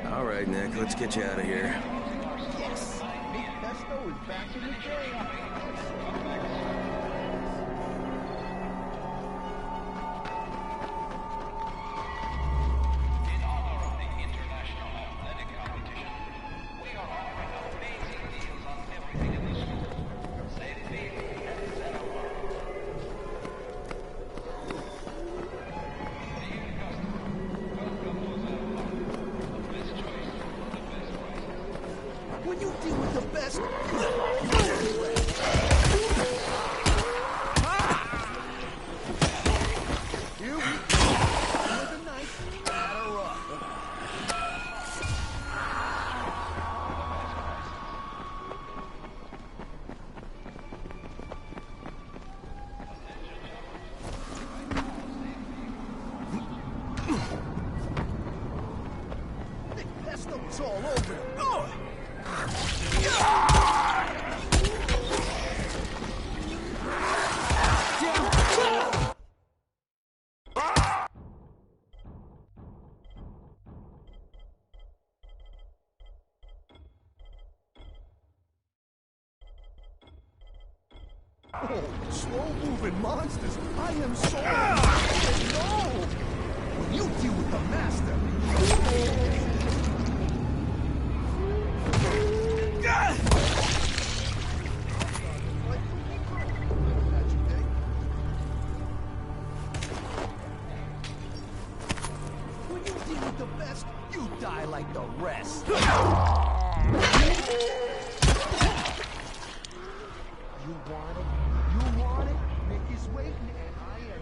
All right, Nick, let's get you out of here. Yes! Nick Pesto is back in the game! When you deal with the best... Here we go. With a knife, batter up. Nick Pesto is all over him. Oh, slow-moving monsters! I am so... No! When you deal with the master... When you deal with the best, you die like the rest. You want it? You want it? Nick is waiting, and I am...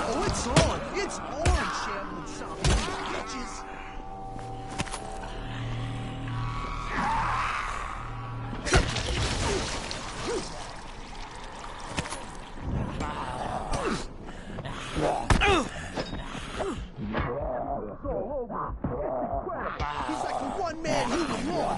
Oh, it's on! It's on, shambling zombies, bitches! It's all over. It's incredible. He's like a one-man human law.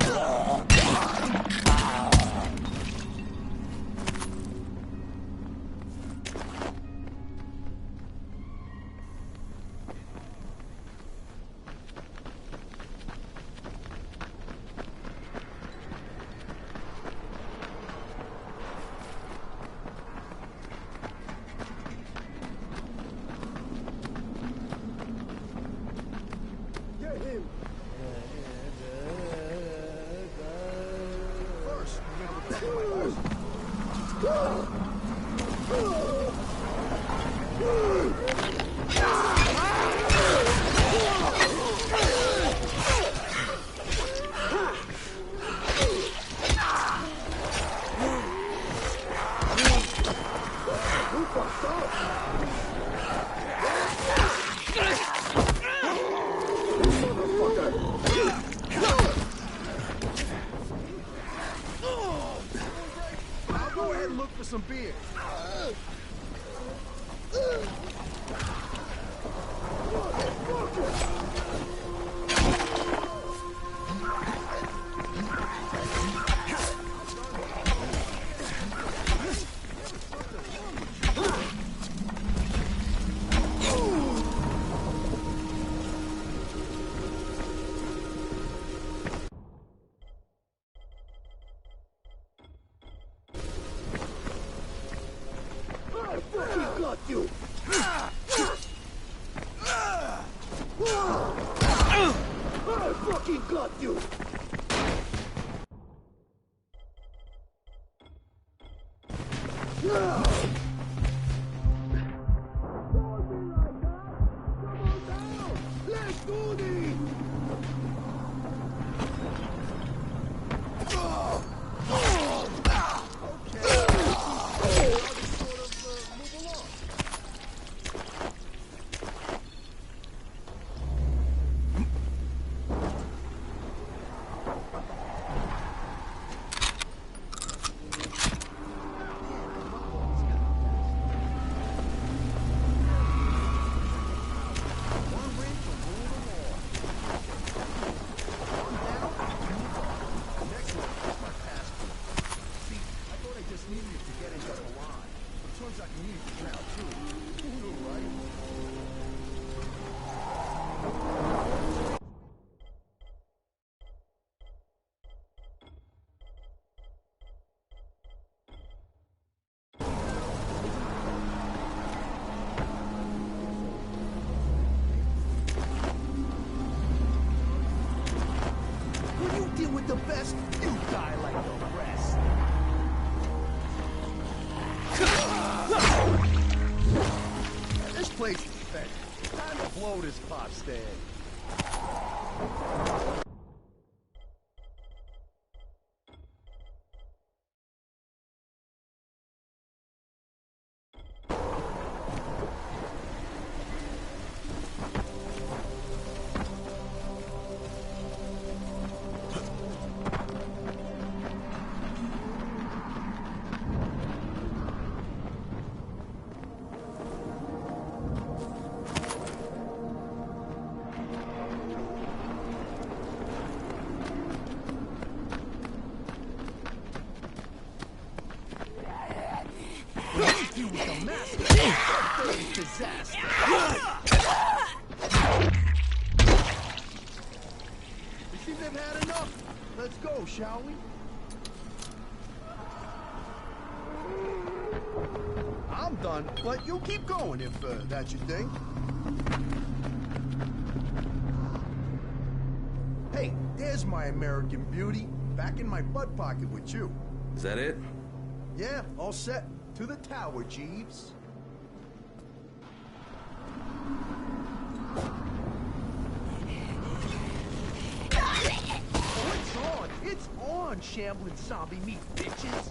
Get him! First, remember to protect my horse. Who fucked up? I'll go ahead and look for some beer. I fucking got you! I fucking got you! place is fed. Time to blow this pot stand. You with a massive disaster. You seem to have had enough. Let's go, shall we? I'm done, but you keep going if that's your thing. Hey, there's my American Beauty, back in my butt pocket with you. Is that it? Yeah, all set. To the tower, Jeeves. Oh, it's on! It's on, shambling zombie meat bitches!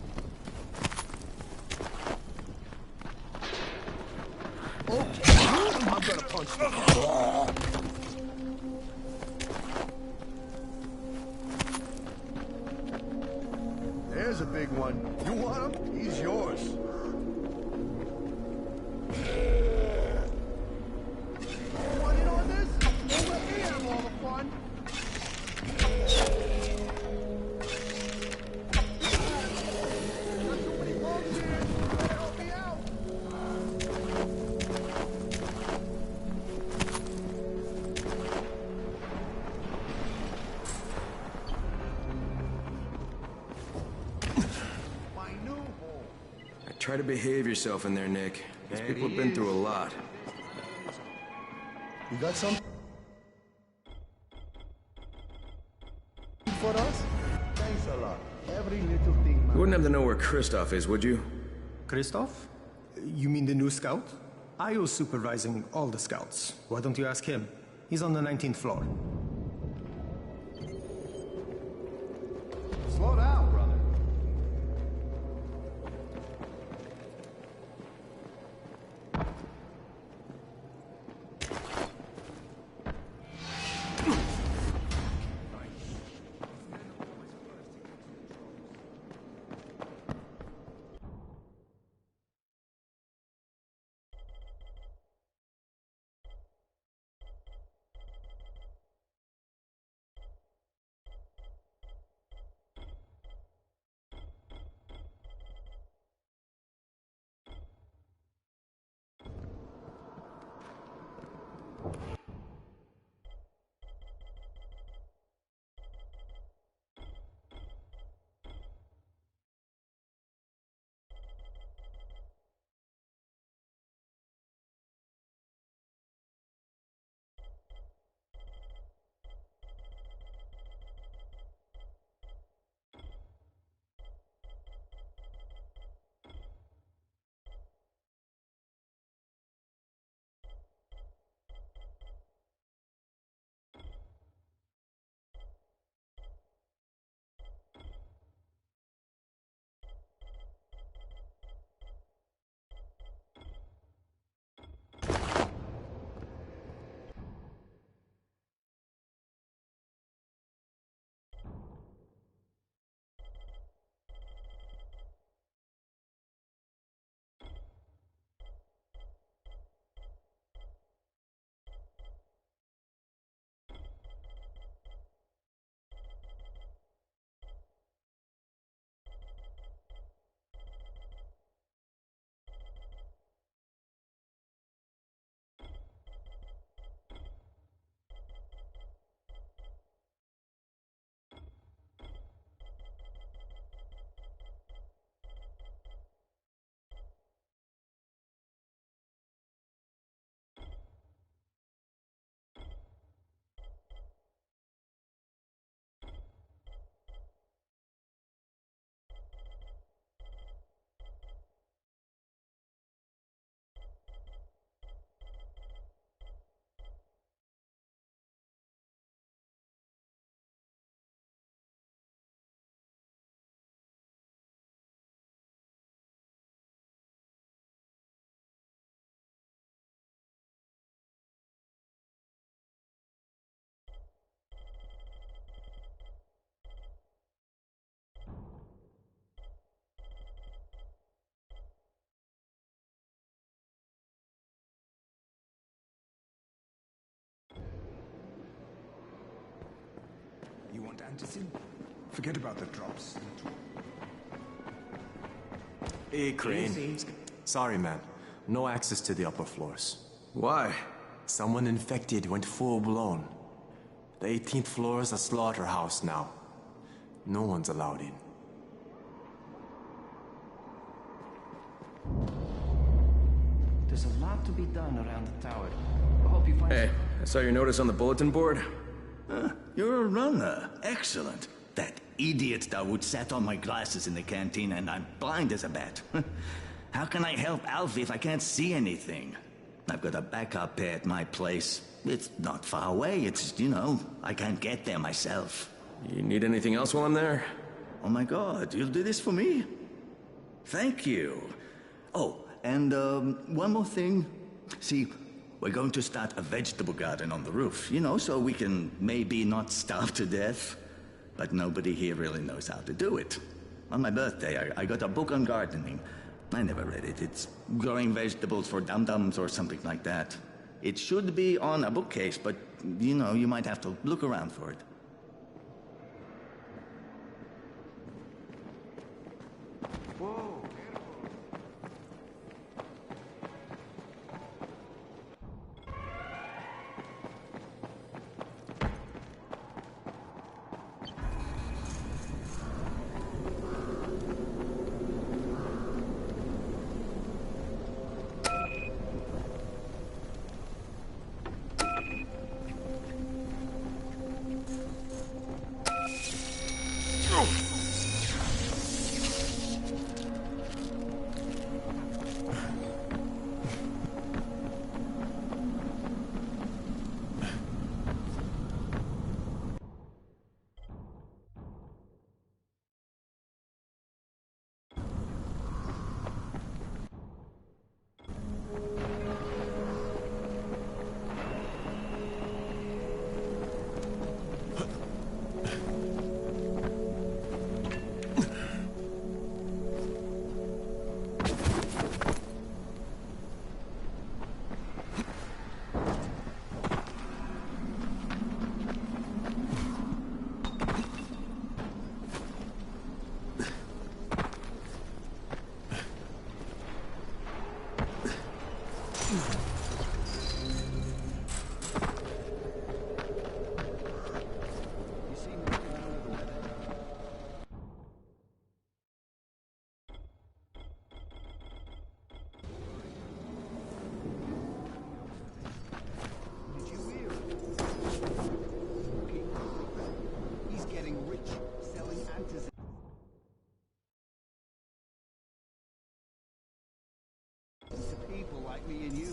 Okay, I'm gonna punch you. There's a big one. You want him? He's yours. You want in on this? Don't let me have all the fun. Got too many bugs here. You better help me out. My new home. Try to behave yourself in there, Nick. These people have been through a lot. You got some for us? Thanks a lot. Every little thing. You wouldn't have to know where Kristoff is, would you? Christoph? You mean the new scout? I was supervising all the scouts. Why don't you ask him? He's on the 19th floor. Slow down, brother. Anderson. Forget about the drops. Hey, Crane. Sorry, man. No access to the upper floors. Why? Someone infected went full-blown. The 18th floor is a slaughterhouse now. No one's allowed in. There's a lot to be done around the tower. I hope you find Hey, I saw your notice on the bulletin board. You're a runner. Excellent. That idiot Dawood sat on my glasses in the canteen and I'm blind as a bat. How can I help Alfie if I can't see anything? I've got a backup pair at my place. It's not far away. It's, you know, I can't get there myself. You need anything else while I'm there? Oh my God, you'll do this for me? Thank you. Oh, and one more thing. See, we're going to start a vegetable garden on the roof, you know, so we can maybe not starve to death. But nobody here really knows how to do it. On my birthday, I got a book on gardening. I never read it. It's growing vegetables for dum-dums or something like that. It should be on a bookcase, but, you know, you might have to look around for it. People like me and you.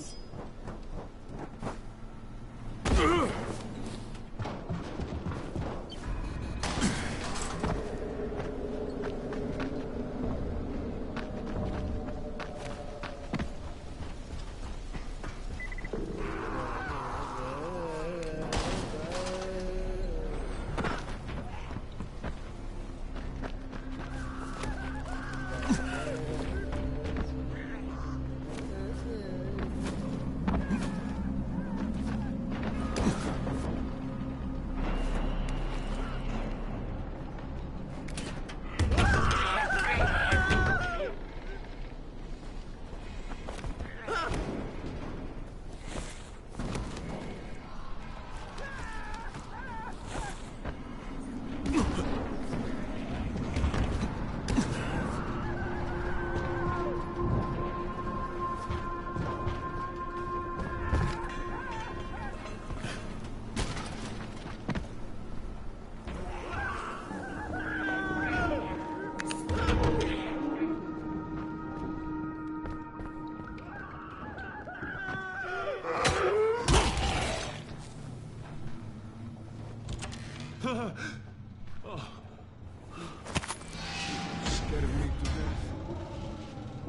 Scared me to death.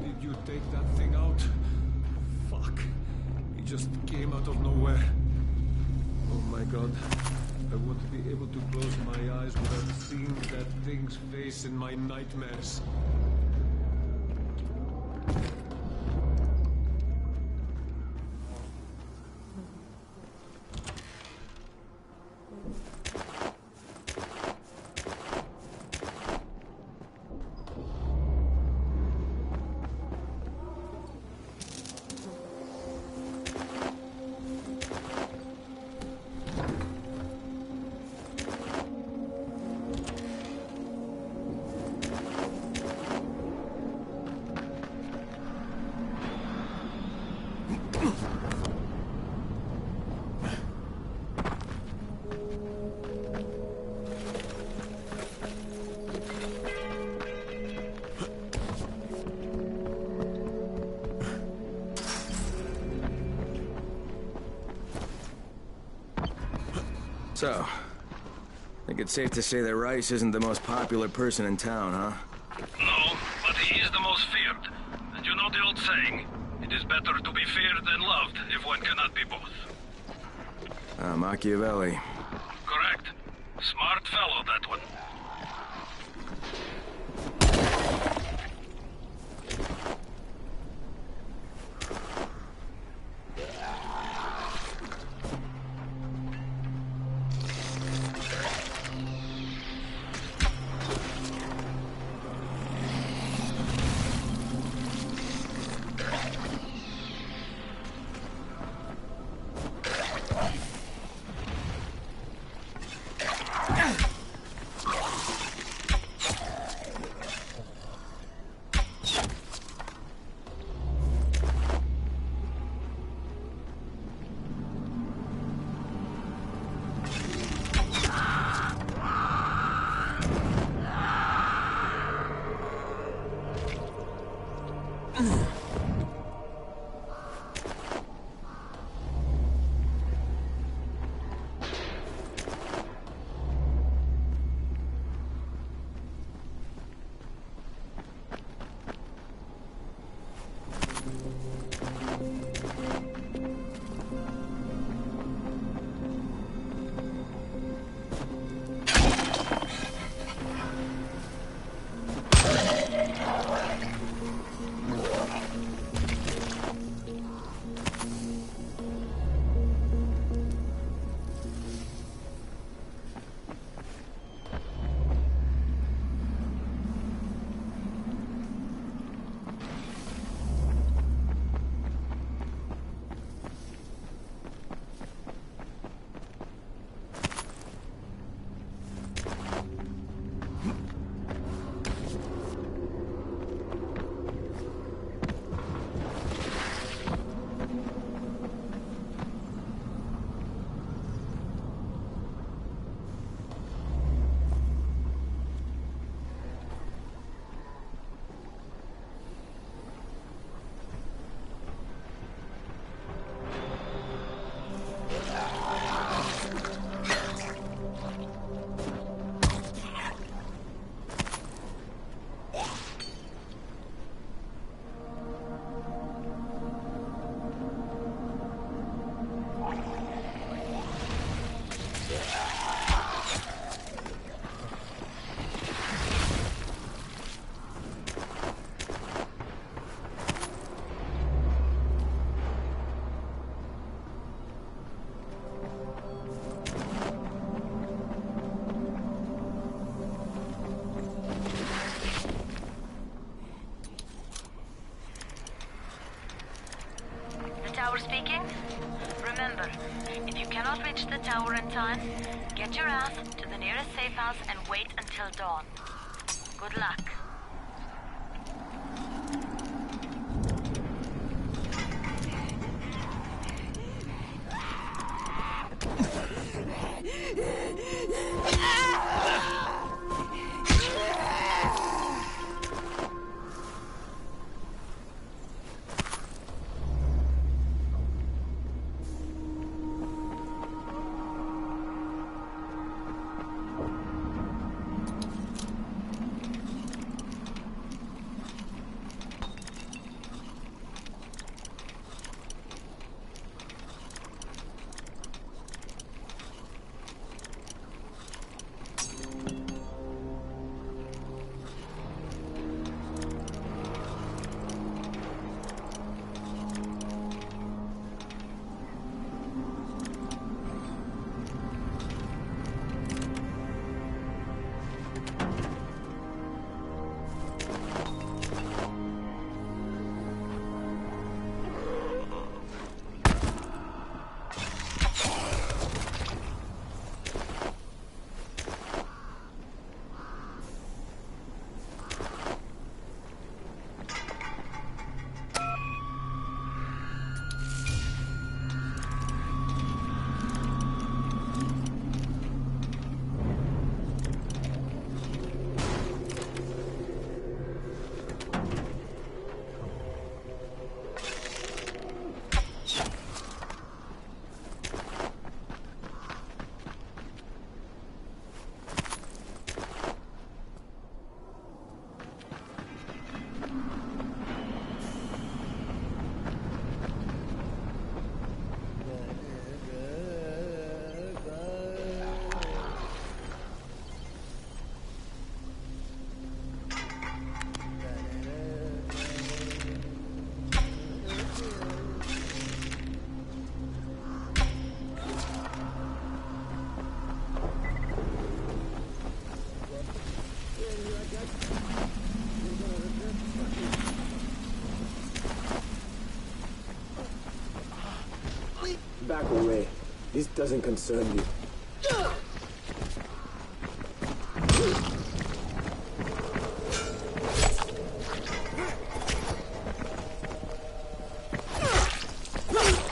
Did you take that thing out? Fuck. It just came out of nowhere. Oh my God. I want to be able to close my eyes without seeing that thing's face in my nightmares. So, I think it's safe to say that Rice isn't the most popular person in town, huh? No, but he is the most feared. And you know the old saying, it is better to be feared than loved if one cannot be both. Machiavelli. Correct. Smart fellow, that one. Tower speaking. Remember, if you cannot reach the tower in time, get your ass to the nearest safe house and wait until dawn. Good luck. back away. This doesn't concern you.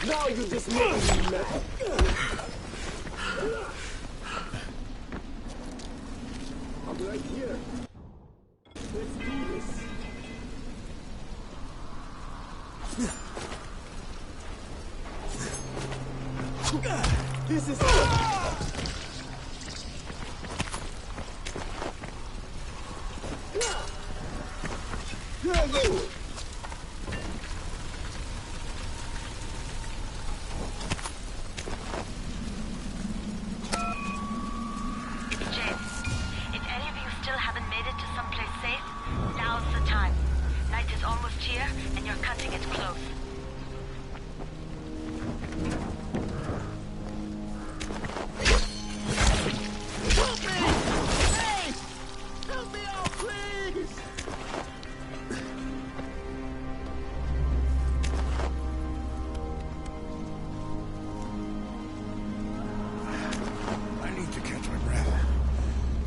Now you just make me mad. I'm right here. Let's do this. This is...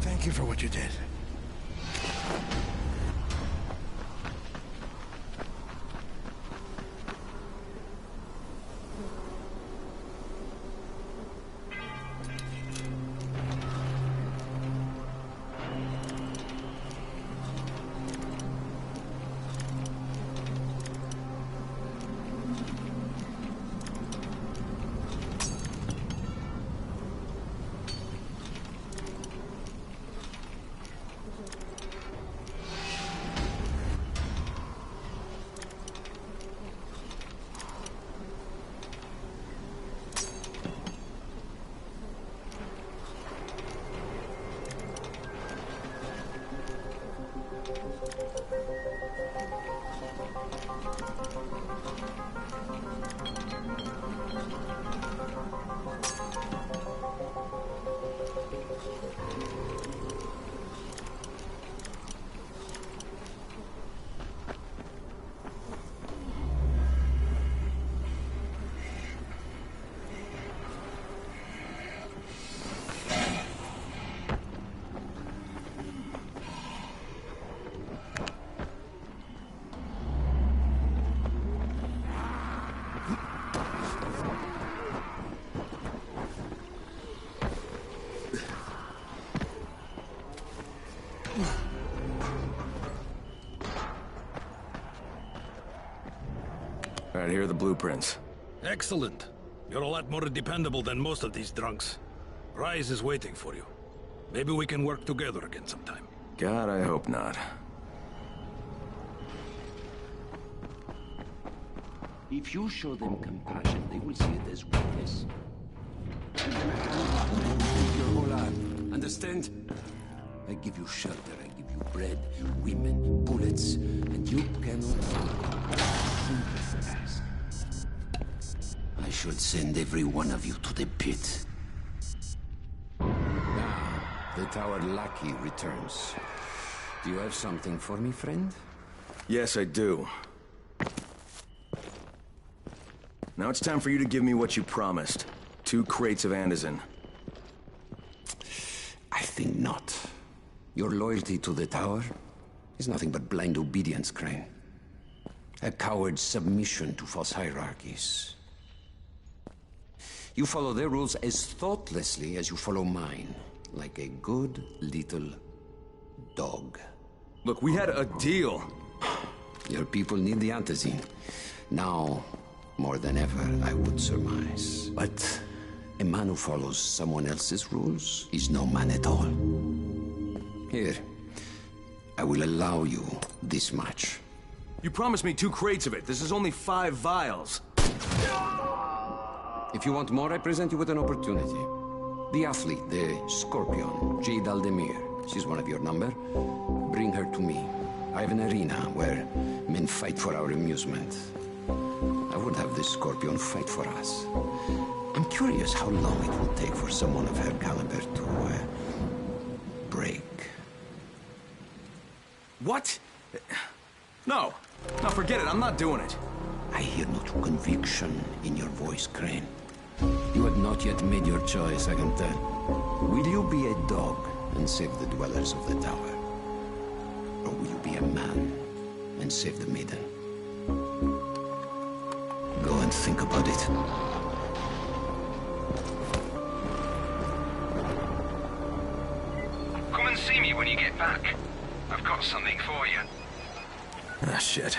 Thank you for what you did. All right, here are the blueprints. Excellent. You're a lot more dependable than most of these drunks. Rise is waiting for you. Maybe we can work together again sometime. God, I hope not. If you show them compassion, they will see it as weakness. Give them a hand. Take your whole arm. Understand? I give you shelter, I give you bread, women, bullets, and you cannot sympathize. I should send every one of you to the pit. Now, the Tower Lackey returns. Do you have something for me, friend? Yes, I do. Now it's time for you to give me what you promised. 2 crates of Anderson. I think not. Your loyalty to the Tower is nothing but blind obedience, Crane. A coward's submission to false hierarchies. You follow their rules as thoughtlessly as you follow mine. Like a good little dog. Look, we had a deal. Your people need the Antizin. Now, more than ever, I would surmise. But a man who follows someone else's rules is no man at all. Here, I will allow you this much. You promised me 2 crates of it. This is only 5 vials. If you want more, I present you with an opportunity. The athlete, the Scorpion, Jade Aldemir. She's one of your number. Bring her to me. I have an arena where men fight for our amusement. I would have this Scorpion fight for us. I'm curious how long it will take for someone of her caliber to break. What? No. No, forget it. I'm not doing it. I hear no true conviction in your voice, Crane. You have not yet made your choice, I can tell. Will you be a dog and save the dwellers of the tower? Or will you be a man and save the maiden? Go and think about it. Come and see me when you get back. I've got something for you. Ah, shit.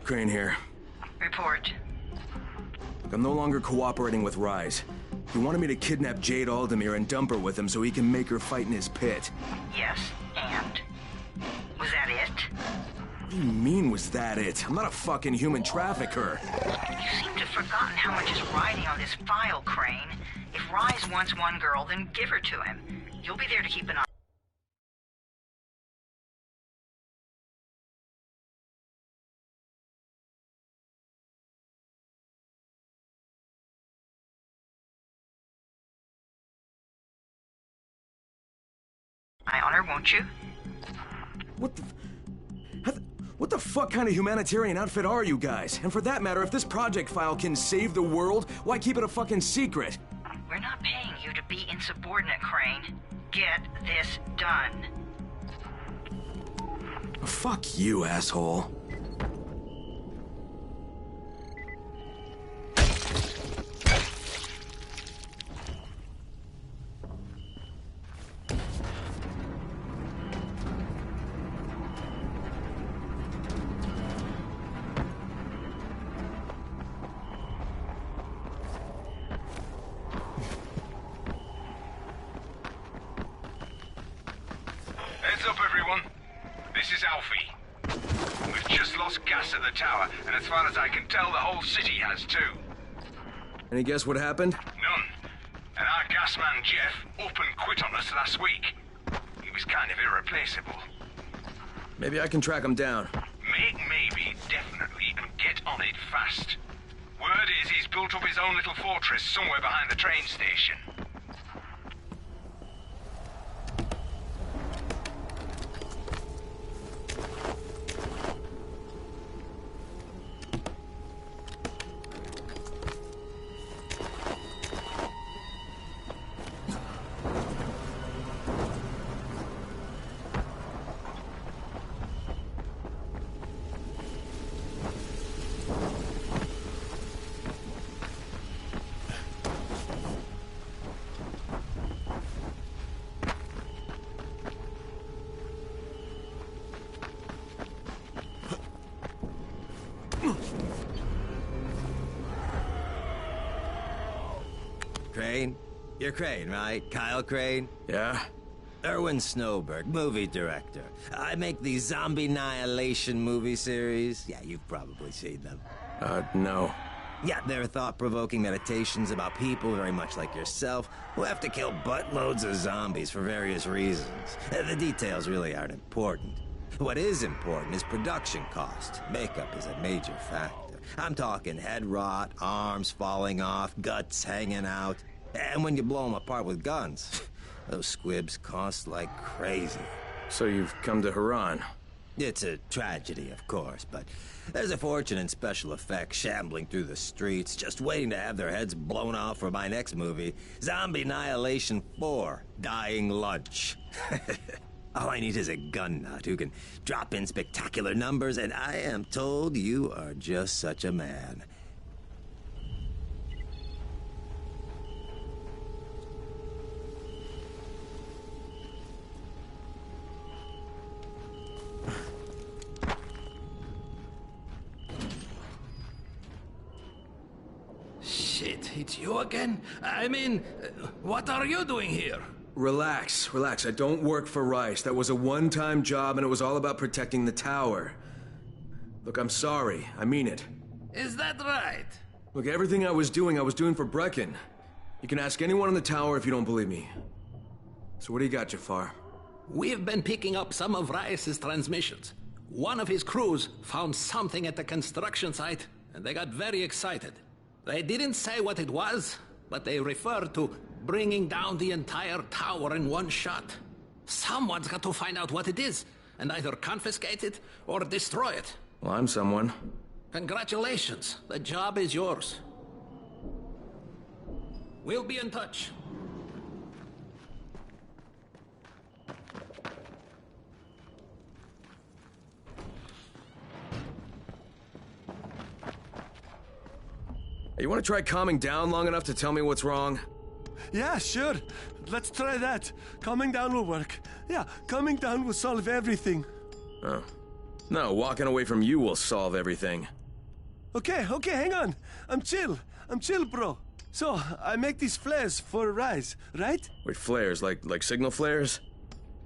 Crane here. Report. I'm no longer cooperating with Rise. He wanted me to kidnap Jade Aldemir and dump her with him so he can make her fight in his pit. Yes, and? Was that it? What do you mean, was that it? I'm not a fucking human trafficker. You seem to have forgotten how much is riding on this file, Crane. If Rise wants one girl, then give her to him. You'll be there to keep an eye. On her, won't you? What the fuck kind of humanitarian outfit are you guys? And for that matter, if this project file can save the world, why keep it a fucking secret? We're not paying you to be insubordinate, Crane. Get this done. Fuck you, asshole. Heads up, everyone. This is Alfie. We've just lost gas at the tower, and as far as I can tell, the whole city has too. Any guess what happened? None. And our gas man, Jeff, up and quit on us last week. He was kind of irreplaceable. Maybe I can track him down. Make maybe definitely and get on it fast. Word is he's built up his own little fortress somewhere behind the train station. Crane? You're Crane, right? Kyle Crane? Yeah? Erwin Snowberg, movie director. I make these zombie annihilation movie series. Yeah, you've probably seen them. No. Yeah, they're thought-provoking meditations about people very much like yourself who have to kill buttloads of zombies for various reasons. The details really aren't important. What is important is production cost. Makeup is a major factor. I'm talking head rot, arms falling off, guts hanging out. And when you blow them apart with guns, those squibs cost like crazy. So you've come to Haran? It's a tragedy, of course, but there's a fortune in special effects shambling through the streets, just waiting to have their heads blown off for my next movie, Zombie Annihilation 4, Dying Lunch. All I need is a gun nut who can drop in spectacular numbers, and I am told you are just such a man. Shit, it's you again? I mean, what are you doing here? Relax, relax. I don't work for Rice. That was a one-time job and it was all about protecting the tower. Look, I'm sorry. I mean it. Is that right? Look, everything I was doing for Brecken. You can ask anyone in the tower if you don't believe me. So what do you got, Jafar? We've been picking up some of Rice's transmissions. One of his crews found something at the construction site, and they got very excited. They didn't say what it was, but they referred to bringing down the entire tower in one shot. Someone's got to find out what it is, and either confiscate it or destroy it. Well, I'm someone. Congratulations. The job is yours. We'll be in touch. You want to try calming down long enough to tell me what's wrong? Yeah, sure. Let's try that. Calming down will work. Yeah, calming down will solve everything. Oh. No, walking away from you will solve everything. Okay, hang on. I'm chill, bro. So, I make these flares for Rise, right? Wait, flares? Like signal flares?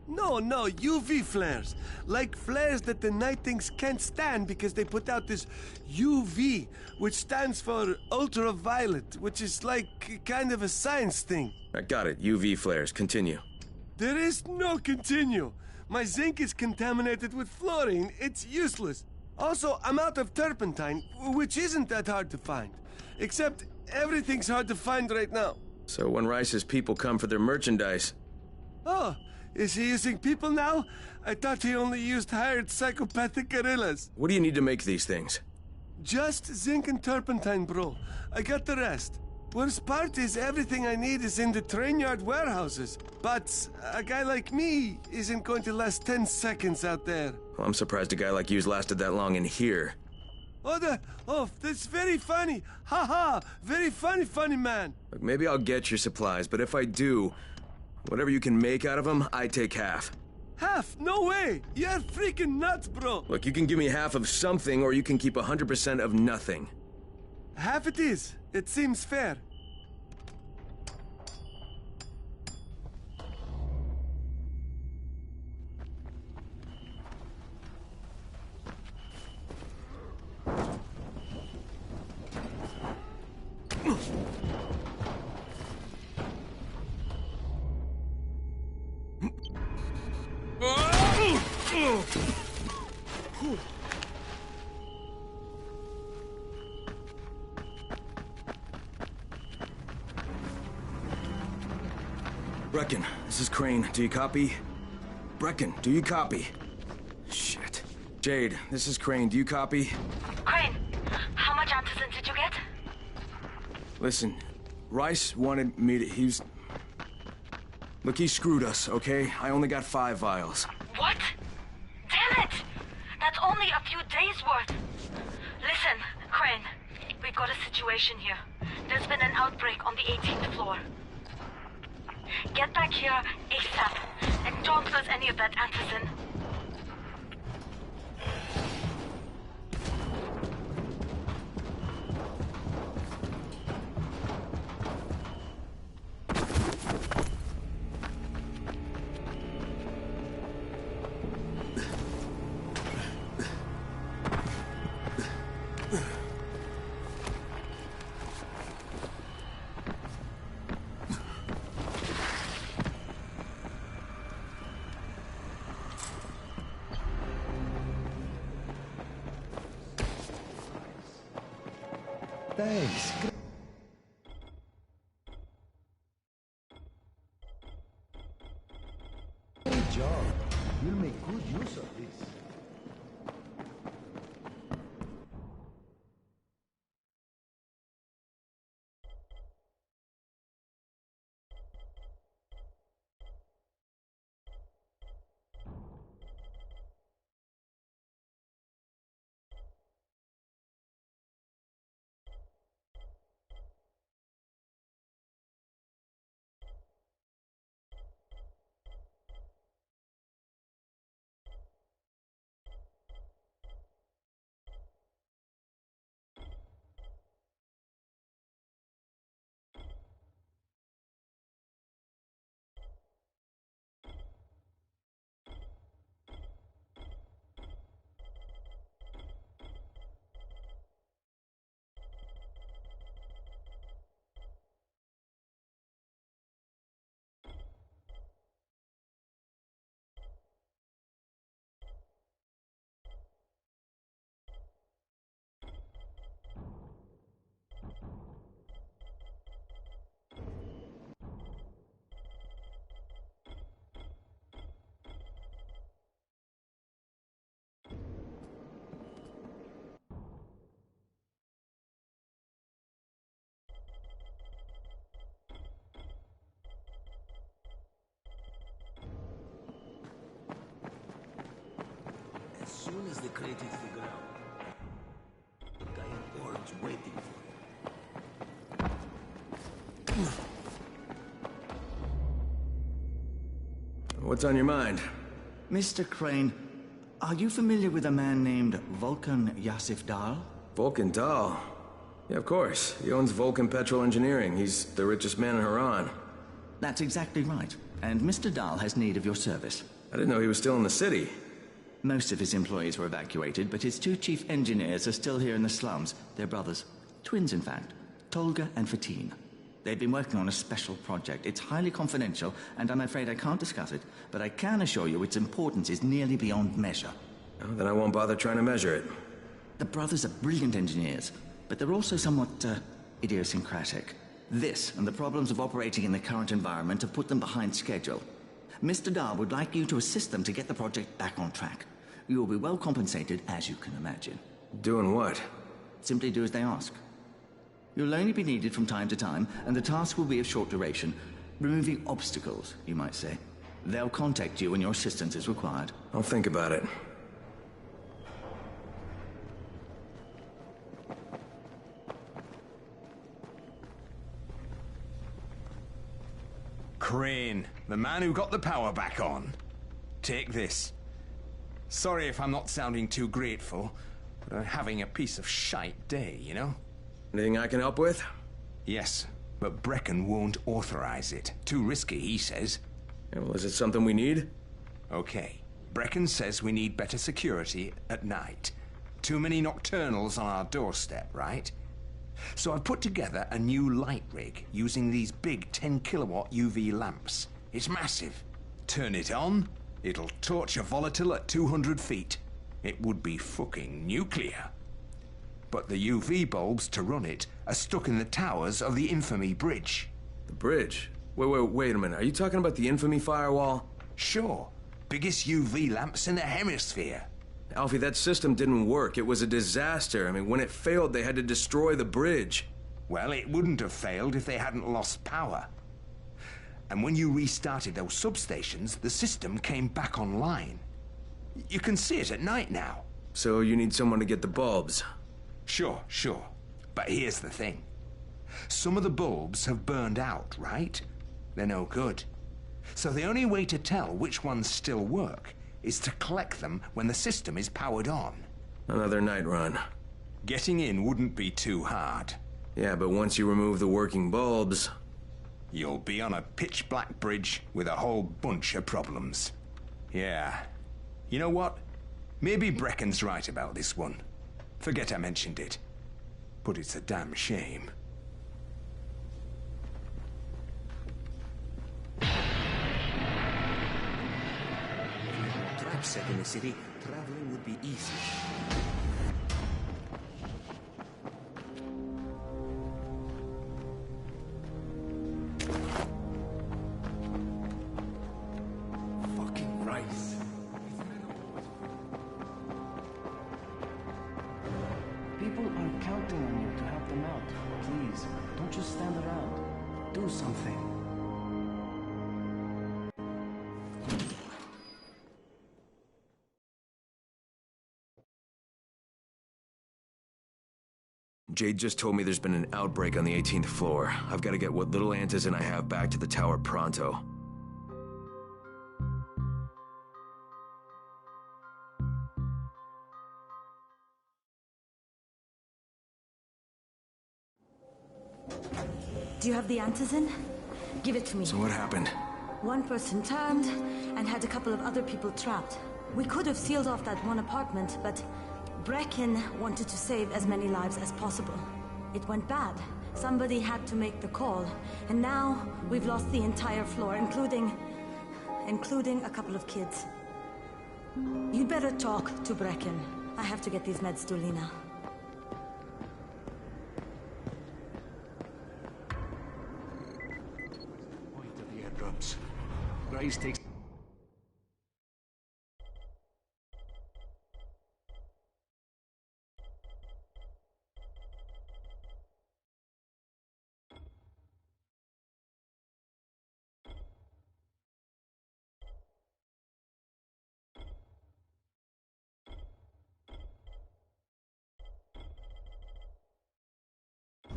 No, UV flares. Like flares that the Night Things can't stand because they put out this UV, which stands for ultraviolet, which is like kind of a science thing. I got it. UV flares. Continue. There is no continue. My zinc is contaminated with fluorine. It's useless. Also, I'm out of turpentine, which isn't that hard to find. Except everything's hard to find right now. So when Rice's people come for their merchandise... Oh, is he using people now? I thought he only used hired psychopathic gorillas. What do you need to make these things? Just zinc and turpentine, bro. I got the rest. Worst part is everything I need is in the train yard warehouses. But a guy like me isn't going to last 10 seconds out there. Well, I'm surprised a guy like you's lasted that long in here. Oh, that's very funny. Ha ha, very funny man. Look, maybe I'll get your supplies, but if I do, whatever you can make out of them, I take half. Half? No way! You're freaking nuts, bro! Look, you can give me half of something, or you can keep 100% of nothing. Half it is. It seems fair. Brecken, this is Crane. Do you copy? Brecken, do you copy? Shit. Jade, this is Crane. Do you copy? Crane, how much antizin did you get? Listen, Rice wanted me to... Look, he screwed us, okay? I only got 5 vials. What? Damn it! That's only a few days' worth. Listen, Crane, we've got a situation here. There's been an outbreak on the 18th floor. Get back here ASAP, and don't lose any of that antizin. Thanks. Great job. You'll make good use of this. soon as the crate hits the ground, the guy in orange waiting for you. What's on your mind? Mr. Crane, are you familiar with a man named Vulcan Yasif Dahl? Vulcan Dahl? Yeah, of course. He owns Vulcan Petrol Engineering. He's the richest man in Haran. That's exactly right. And Mr. Dahl has need of your service. I didn't know he was still in the city. Most of his employees were evacuated, but his two chief engineers are still here in the slums. They're brothers. Twins, in fact. Tolga and Fatin. They've been working on a special project. It's highly confidential, and I'm afraid I can't discuss it, but I can assure you its importance is nearly beyond measure. Oh, then I won't bother trying to measure it. The brothers are brilliant engineers, but they're also somewhat, idiosyncratic. This, and the problems of operating in the current environment, have put them behind schedule. Mr. Dahl would like you to assist them to get the project back on track. You will be well compensated, as you can imagine. Doing what? Simply do as they ask. You'll only be needed from time to time, and the task will be of short duration. Removing obstacles, you might say. They'll contact you when your assistance is required. I'll think about it. Crane, the man who got the power back on. Take this. Sorry if I'm not sounding too grateful, but I'm having a piece of shite day, you know? Anything I can help with? Yes, but Brecken won't authorize it. Too risky, he says. Yeah, well, is it something we need? Okay. Brecken says we need better security at night. Too many nocturnals on our doorstep, right? So I've put together a new light rig using these big 10-kilowatt UV lamps. It's massive. Turn it on, it'll torch a volatile at 200 feet. It would be fucking nuclear. But the UV bulbs to run it are stuck in the towers of the Infamy Bridge. The bridge? Wait a minute. Are you talking about the Infamy firewall? Sure. Biggest UV lamps in the hemisphere. Alfie, that system didn't work. It was a disaster. I mean, when it failed, they had to destroy the bridge. Well, it wouldn't have failed if they hadn't lost power. And when you restarted those substations, the system came back online. You can see it at night now. So you need someone to get the bulbs? Sure. But here's the thing. Some of the bulbs have burned out, right? They're no good. So the only way to tell which ones still work is to collect them when the system is powered on. Another night run. Getting in wouldn't be too hard. Yeah, but once you remove the working bulbs... You'll be on a pitch-black bridge with a whole bunch of problems. Yeah. You know what? Maybe Brecken's right about this one. Forget I mentioned it. But it's a damn shame. Trap set in the city, traveling would be easy. Fucking Rice. People are counting on you to help them out. Please, don't just stand around. Do something. Jade just told me there's been an outbreak on the 18th floor. I've got to get what little Antizin I have back to the tower pronto. Do you have the Antizin? Give it to me. So what happened? One person turned and had a couple of other people trapped. We could have sealed off that one apartment, but Brecken wanted to save as many lives as possible. It went bad. Somebody had to make the call, and now we've lost the entire floor, including a couple of kids. You'd better talk to Brecken. I have to get these meds to Lena. Point of the airdrops. Rice takes...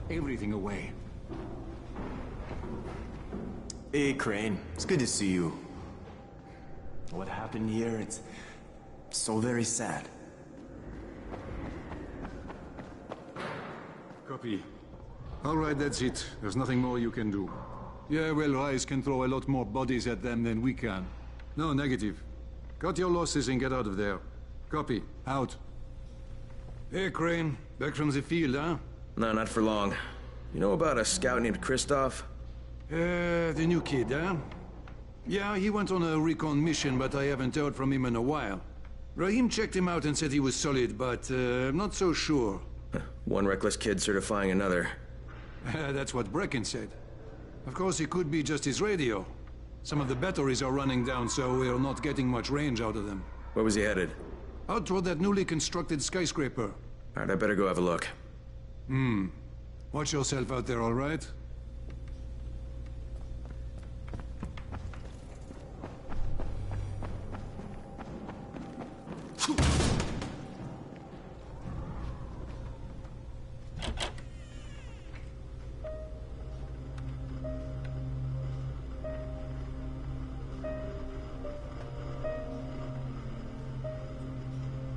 everything away. Hey, Crane. It's good to see you. What happened here, it's so very sad. Copy. All right, that's it. There's nothing more you can do. Yeah, well, Rais can throw a lot more bodies at them than we can. No, negative. Cut your losses and get out of there. Copy. Out. Hey, Crane. Back from the field, huh? No, not for long. You know about a scout named Kristoff? The new kid, huh? Yeah, he went on a recon mission, but I haven't heard from him in a while. Rahim checked him out and said he was solid, but I'm not so sure. One reckless kid certifying another. That's what Brecken said. Of course, it could be just his radio. Some of the batteries are running down, so we're not getting much range out of them. Where was he headed? Out toward that newly constructed skyscraper. All right, I better go have a look. Watch yourself out there, all right?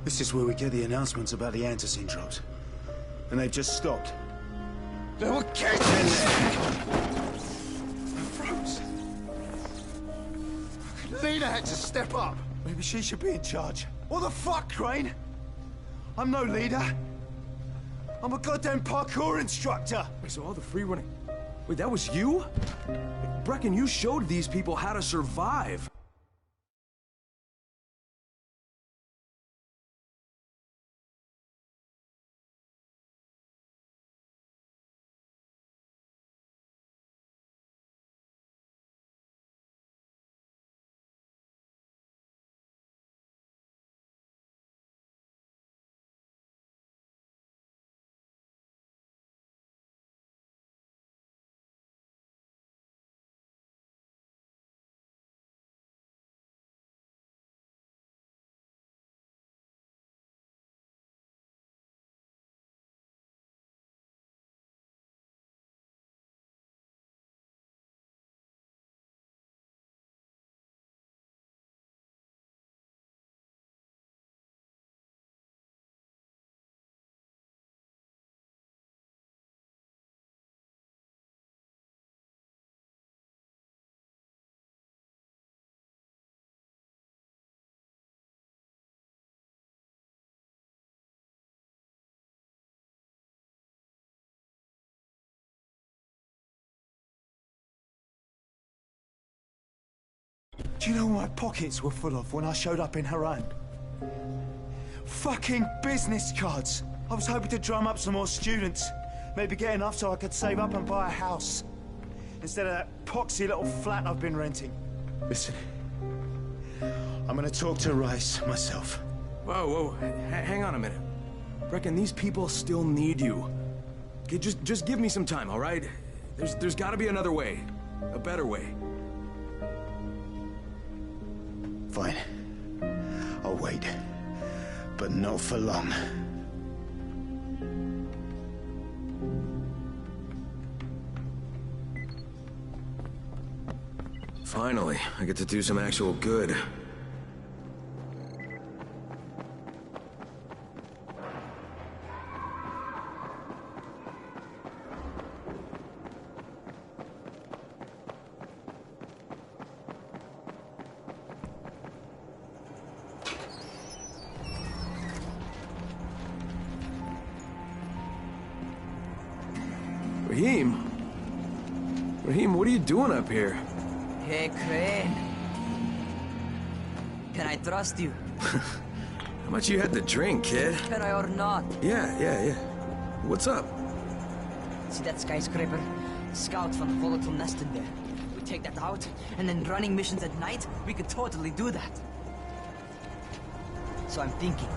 This is where we get the announcements about the Antizin drops. And they've just stopped. They were getting in there! Froze! Lena had to step up. Maybe she should be in charge. What the fuck, Crane? I'm no leader. I'm a goddamn parkour instructor. Wait, so all the free running... Wait, that was you? Brecken, you showed these people how to survive. Do you know what my pockets were full of when I showed up in Haran? Fucking business cards! I was hoping to drum up some more students. Maybe get enough so I could save up and buy a house. Instead of that poxy little flat I've been renting. Listen. I'm gonna talk to Rais myself. Whoa, hang on a minute. Brecken, these people still need you. Okay, just give me some time, all right? There's gotta be another way. A better way. Fine. I'll wait. But not for long. Finally, I get to do some actual good. Rahim, what are you doing up here? Hey, Crane. Can I trust you? How much you had to drink, kid? Can I or not? Yeah. What's up? See that skyscraper? Scout found a volatile nest in there. We take that out, and then running missions at night, we could totally do that. So I'm thinking,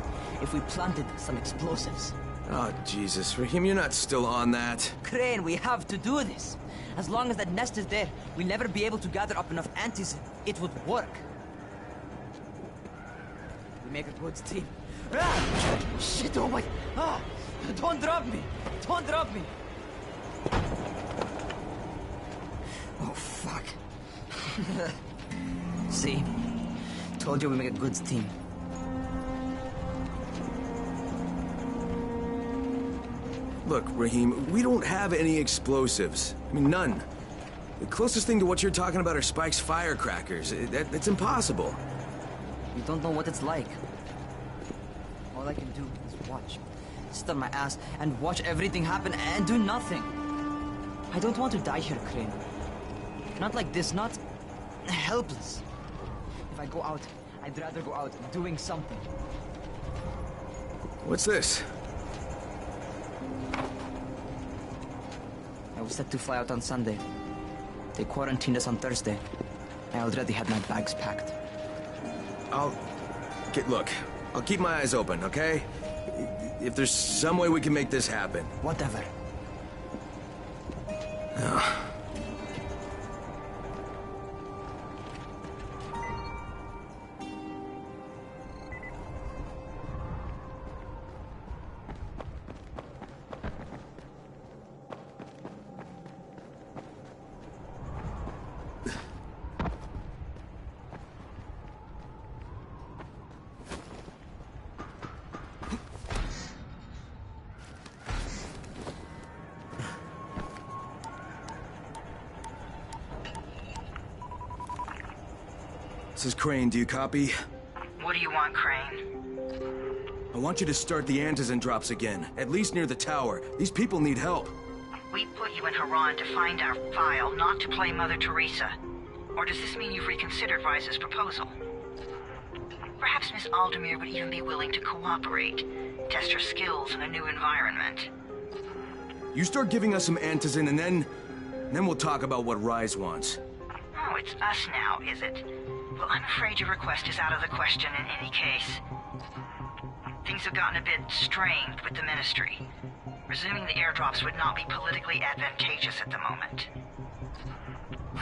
if we planted some explosives. Oh, Jesus. Rahim, you're not still on that. Crane, we have to do this. As long as that nest is there, we'll never be able to gather up enough Antizin. It would work. We make a good team. Ah! Shit, oh my... Ah! Don't drop me! Don't drop me! Oh, fuck. See? Told you we make a good team. Look, Raheem, we don't have any explosives. I mean, none. The closest thing to what you're talking about are Spike's firecrackers. That's impossible. You don't know what it's like. All I can do is watch. Sit on my ass and watch everything happen and do nothing. I don't want to die here, Crane. Not like this, not helpless. If I go out, I'd rather go out doing something. What's this? I was set to fly out on Sunday. They quarantined us on Thursday. I already had my bags packed. Look, I'll keep my eyes open, okay? If there's some way we can make this happen. Whatever. This is Crane, do you copy? What do you want, Crane? I want you to start the Antizin drops again, at least near the tower. These people need help. We put you in Haran to find our file, not to play Mother Teresa. Or does this mean you've reconsidered Rise's proposal? Perhaps Miss Aldemir would even be willing to cooperate, test her skills in a new environment. You start giving us some Antizin and then we'll talk about what Rise wants. Oh, it's us now, is it? Well, I'm afraid your request is out of the question in any case. Things have gotten a bit strained with the Ministry. Resuming the airdrops would not be politically advantageous at the moment.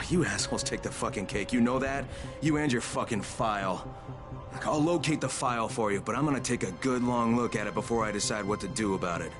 You assholes take the fucking cake, you know that? You and your fucking file. Look, I'll locate the file for you, but I'm gonna take a good long look at it before I decide what to do about it.